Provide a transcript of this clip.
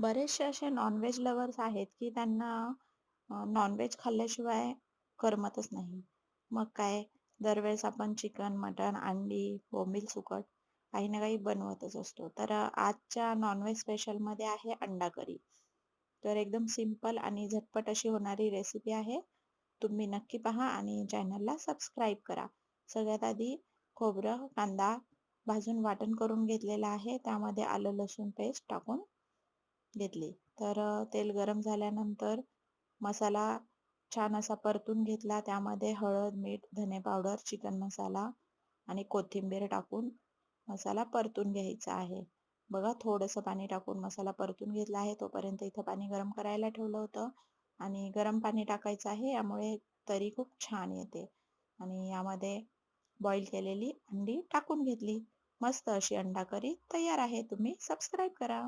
बरेचसे असे non veg lovers आहेत, की त्यांना नॉन-व्हेज खाल्ल्याशिवाय करमतच नाही. मग काय दरवेळेस आपण चिकन, मटण, अंडी, बोंबील सुकट काही ना काही बनवतच असतो. तर आजच्या नॉन-व्हेज स्पेशलमध्ये आहे अंडा करी. तर एकदम सिंपल आणि झटपट अशी होणारी रेसिपी आहे. तुम्ही नक्की पहा आणि चॅनलला सबस्क्राईब करा. सगळ्यात आधी खोबरं, कांदा भाजून वाटण करून घेतलेलं आहे. त्यामध्ये आलं लसूण पेस्ट टाकून घेतली. तर तेल गरम झाल्यानंतर मसाला छान असा परतून घेतला. त्यामध्ये हळद, मीठ, धने पावडर, चिकन मसाला आणि कोथिंबीर टाकून मसाला परतून घ्यायचा आहे. बघा थोडंसं पाणी टाकून मसाला परतून घेतला आहे. तोपर्यंत इथं पाणी गरम करायला ठेवलं होतं आणि गरम पाणी टाकायचं आहे. यामुळे तरी खूप छान येते आणि यामध्ये बॉईल केलेली अंडी टाकून घेतली. मस्त अशी अंडा करी तयार आहे. तुम्ही सबस्क्राईब करा.